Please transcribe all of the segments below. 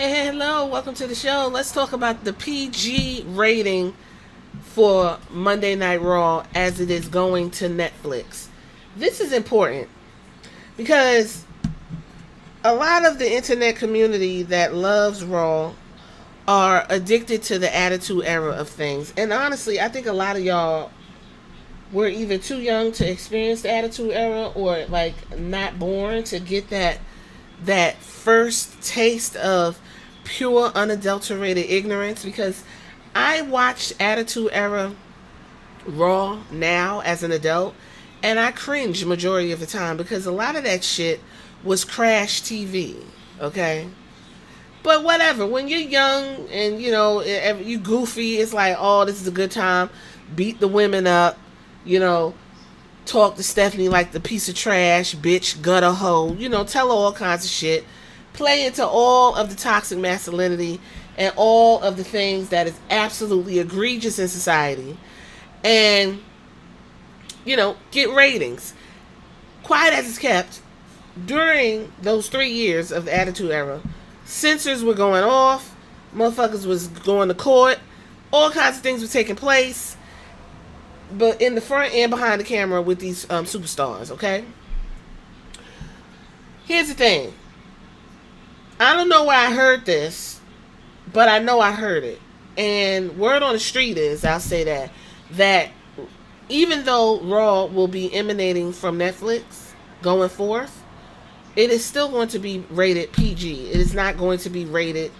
Hello, welcome to the show. Let's talk about the PG rating for Monday Night Raw as it is going to Netflix. This is important because a lot of the internet community that loves Raw are addicted to the attitude era of things. And honestly, I think a lot of y'all were either too young to experience the attitude era or like not born to get that first taste of pure unadulterated ignorance, because I watched Attitude Era Raw now as an adult and I cringe majority of the time because a lot of that shit was crash TV, okay? But whatever, when you're young and you goofy, it's like, oh, this is a good time. Beat the women up, you know, talk to Stephanie like the piece of trash, bitch, gutter hoe, tell her all kinds of shit. Play into all of the toxic masculinity and all of the things that is absolutely egregious in society. And, get ratings. Quiet as it's kept, during those 3 years of the Attitude Era, censors were going off, motherfuckers was going to court, all kinds of things were taking place, but in the front and behind the camera with these superstars, okay? Here's the thing. I don't know where I heard this, but I know I heard it. And word on the street is, I'll say that even though Raw will be emanating from Netflix going forth, it is still going to be rated PG. It is not going to be rated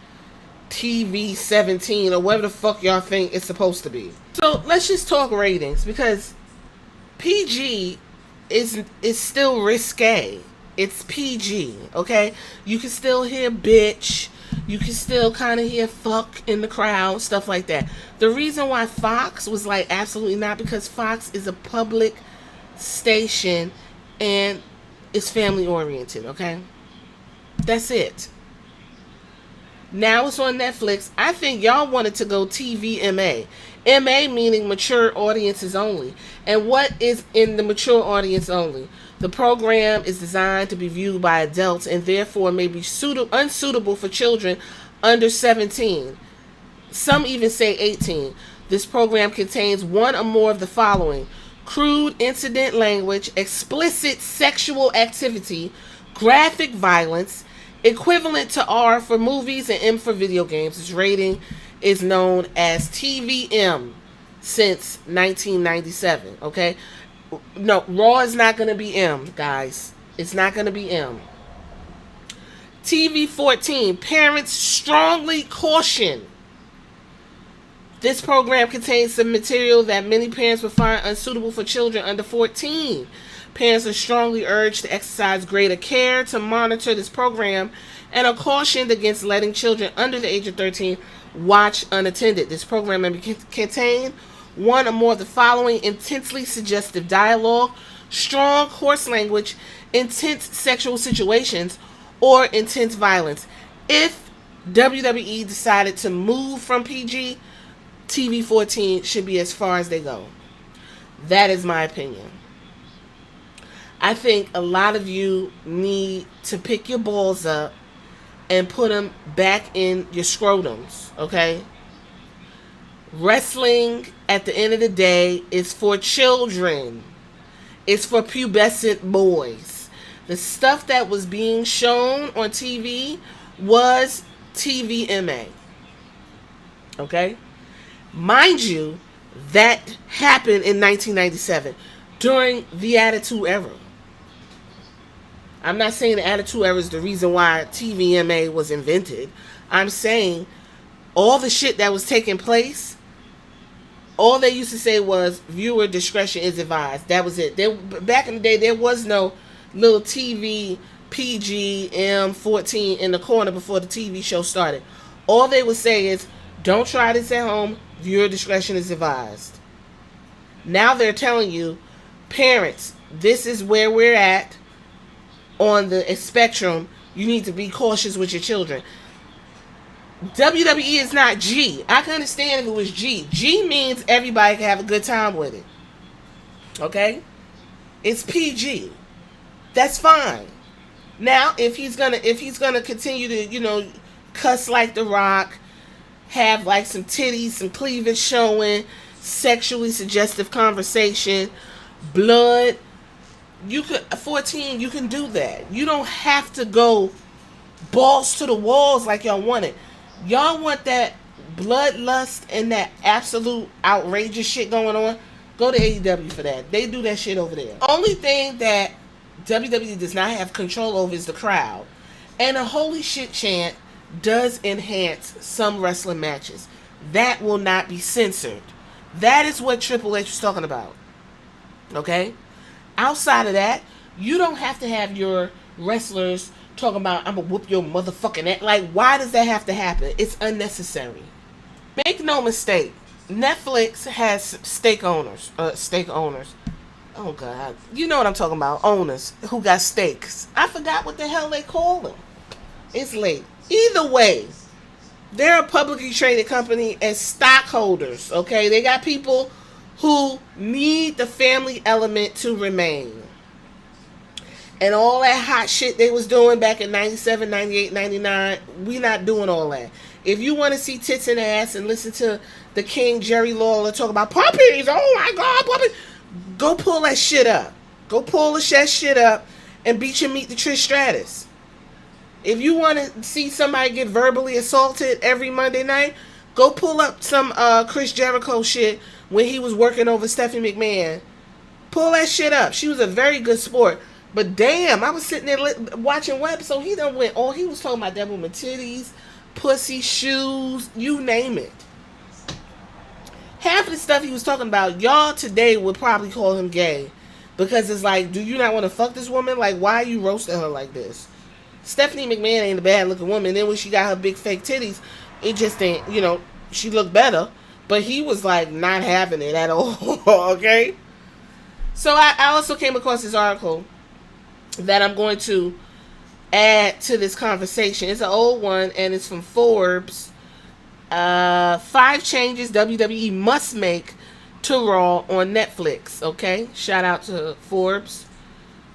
TV 17 or whatever the fuck y'all think it's supposed to be. So let's just talk ratings, because PG is still risque. It's PG, okay? You can still hear bitch. You can still kind of hear fuck in the crowd, stuff like that. The reason why Fox was like absolutely not, because Fox is a public station and it's family oriented, okay? That's it. Now it's on Netflix. I think y'all wanted to go TVMA. MA meaning mature audiences only. And what is in the mature audience only? The program is designed to be viewed by adults and therefore may be unsuitable for children under 17. Some even say 18. This program contains one or more of the following: crude incident language, explicit sexual activity, graphic violence, equivalent to R for movies and M for video games. Its rating is known as TVM since 1997, okay? No, Raw is not going to be M, guys. It's not going to be M. TV 14, parents strongly caution. This program contains some material that many parents would find unsuitable for children under 14. Parents are strongly urged to exercise greater care to monitor this program and are cautioned against letting children under the age of 13 watch unattended. This program may contain one or more of the following: intensely suggestive dialogue, strong coarse language, intense sexual situations, or intense violence. If WWE decided to move from PG, TV 14 should be as far as they go. That is my opinion. I think a lot of you need to pick your balls up and put them back in your scrotums, okay? Wrestling, at the end of the day, is for children. It's for pubescent boys. The stuff that was being shown on TV was TVMA. Okay? Mind you, that happened in 1997 during the Attitude Era. I'm not saying the Attitude Era is the reason why TVMA was invented. I'm saying all the shit that was taking place, all they used to say was viewer discretion is advised. That was it. Back in the day, there was no little TV PG M14 in the corner before the TV show started. All they would say is, don't try this at home. Viewer discretion is advised. Now they're telling you, parents, this is where we're at on the spectrum. You need to be cautious with your children. WWE is not G. I can understand if it was G. G means everybody can have a good time with it. Okay? It's PG. That's fine. Now, if he's gonna continue to, cuss like The Rock, have like some titties, some cleavage showing, sexually suggestive conversation, blood. You could 14. You can do that. You don't have to go balls to the walls like y'all want it. Y'all want that bloodlust and that absolute outrageous shit going on. Go to AEW for that. They do that shit over there. Only thing that WWE does not have control over is the crowd. And a holy shit chant does enhance some wrestling matches. That will not be censored. That is what Triple H was talking about. Okay? Outside of that, you don't have to have your wrestlers talking about, I'm gonna whoop your motherfucking ass. Like, why does that have to happen? It's unnecessary. Make no mistake, Netflix has stake owners. Oh God, you know what I'm talking about. Owners who got stakes. I forgot what the hell they call them. It's late. Either way, they're a publicly traded company and stockholders. Okay, they got people who need the family element to remain. And all that hot shit they was doing back in 97, 98, 99, we not doing all that. If you want to see tits and ass and listen to the King Jerry Lawler talk about puppies, oh my God, puppies, go pull that shit up. Go pull that shit up and beat your meat to Trish Stratus. If you want to see somebody get verbally assaulted every Monday night, go pull up some Chris Jericho shit when he was working over Stephanie McMahon. Pull that shit up. She was a very good sport. But damn, I was sitting there watching Web, so he done went he was talking about that woman titties, pussy, shoes, you name it. Half of the stuff he was talking about, y'all today would probably call him gay. Because it's like, do you not want to fuck this woman? Like, why are you roasting her like this? Stephanie McMahon ain't a bad looking woman. Then when she got her big fake titties, it just ain't, she looked better. But he was like not having it at all. Okay? So I also came across this article that I'm going to add to this conversation. It's an old one and it's from Forbes. 5 changes WWE must make to Raw on Netflix. Okay? Shout out to Forbes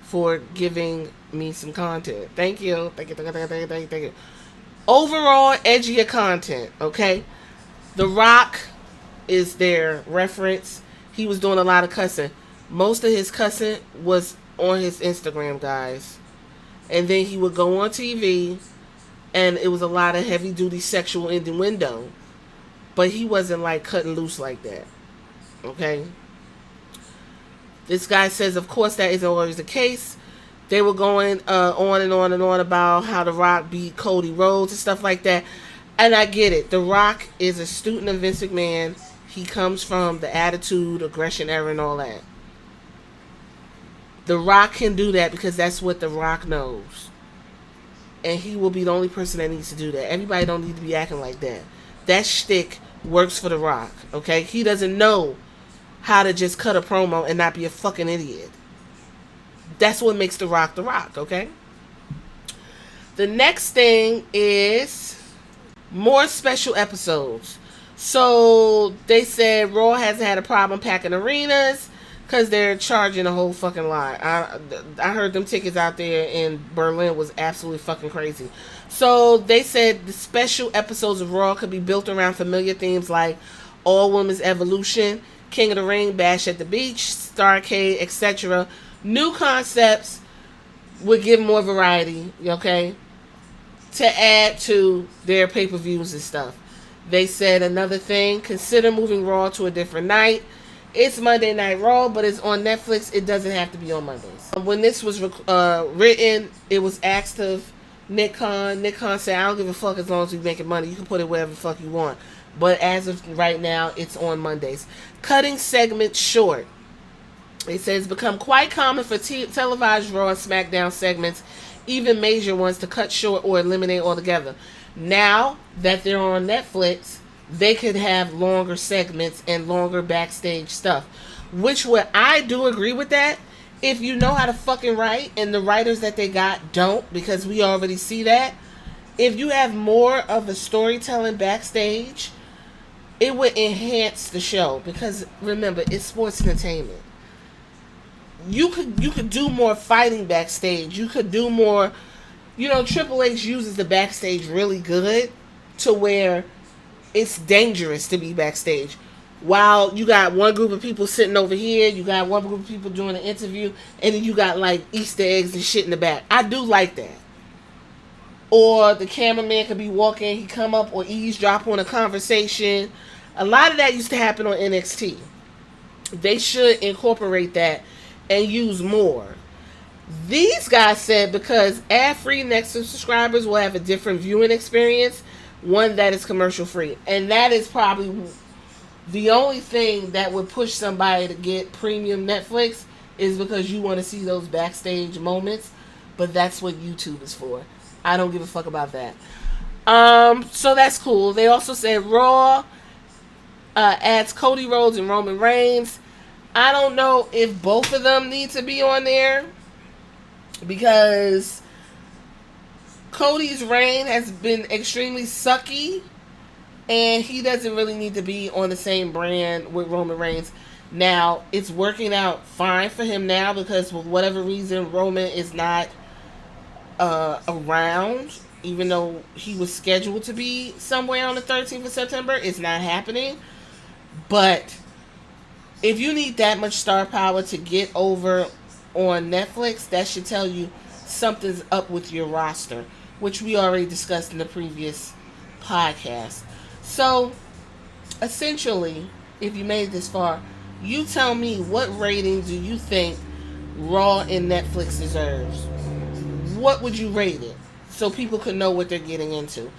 for giving me some content. Thank you. Thank you. Overall, edgier content. Okay? The Rock is their reference. He was doing a lot of cussing. Most of his cussing was on his Instagram, guys. And then he would go on TV and it was a lot of heavy duty sexual innuendo. But he wasn't like cutting loose like that. Okay? This guy says, of course, that isn't always the case. They were going on and on and on about how The Rock beat Cody Rhodes and stuff like that. And I get it. The Rock is a student of Vince McMahon. He comes from the Attitude, Aggression era and all that. The Rock can do that because that's what The Rock knows. And he will be the only person that needs to do that. Everybody don't need to be acting like that. That shtick works for The Rock, okay? He doesn't know how to just cut a promo and not be a fucking idiot. That's what makes The Rock, okay? The next thing is more special episodes. So they said Raw hasn't had a problem packing arenas because they're charging a whole fucking lot. I heard them tickets out there in Berlin was absolutely fucking crazy. So they said the special episodes of Raw could be built around familiar themes like All Women's Evolution, King of the Ring, Bash at the Beach, Starrcade, etc. New concepts would give more variety, okay, to add to their pay-per-views and stuff. They said another thing, consider moving Raw to a different night. It's Monday Night Raw, but it's on Netflix. It doesn't have to be on Mondays. When this was written, it was asked of Nick Khan. Nick Khan said, I don't give a fuck as long as you're making money. You can put it wherever the fuck you want. But as of right now, it's on Mondays. Cutting segments short. It says it's become quite common for televised Raw and SmackDown segments, even major ones, to cut short or eliminate altogether. Now that they're on Netflix, they could have longer segments and longer backstage stuff. Which I do agree with that. If you know how to fucking write, and the writers that they got don't, because we already see that. If you have more of a storytelling backstage, it would enhance the show. Because remember, it's sports entertainment. You could do more fighting backstage. You could do more Triple H uses the backstage really good to where it's dangerous to be backstage. While you got one group of people sitting over here, you got one group of people doing an interview, and then you got like Easter eggs and shit in the back. I do like that. Or the cameraman could be walking, he come up or eavesdrop on a conversation. A lot of that used to happen on NXT. They should incorporate that and use more. These guys said because ad-free Nexus subscribers will have a different viewing experience, one that is commercial free. And that is probably the only thing that would push somebody to get premium Netflix is because you want to see those backstage moments. But that's what YouTube is for. I don't give a fuck about that. So that's cool. They also said Raw adds Cody Rhodes and Roman Reigns. I don't know if both of them need to be on there because Cody's reign has been extremely sucky and he doesn't really need to be on the same brand with Roman Reigns. Now, it's working out fine for him now because for whatever reason Roman is not around, even though he was scheduled to be somewhere on the 13th of September. It's not happening. But if you need that much star power to get over on Netflix, that should tell you something's up with your roster, which we already discussed in the previous podcast. So, essentially, if you made it this far, you tell me what rating do you think Raw and Netflix deserves? What would you rate it so people could know what they're getting into?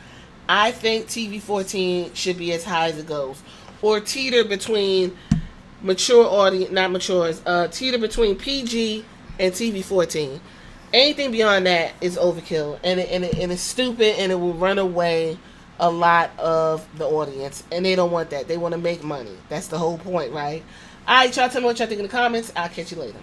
I think TV-14 should be as high as it goes, or teeter between mature audience, not matures, teeter between PG and TV-14. Anything beyond that is overkill, and it's stupid, and it will run away a lot of the audience, and they don't want that. They want to make money. That's the whole point, right? All right, y'all tell me what y'all think in the comments. I'll catch you later.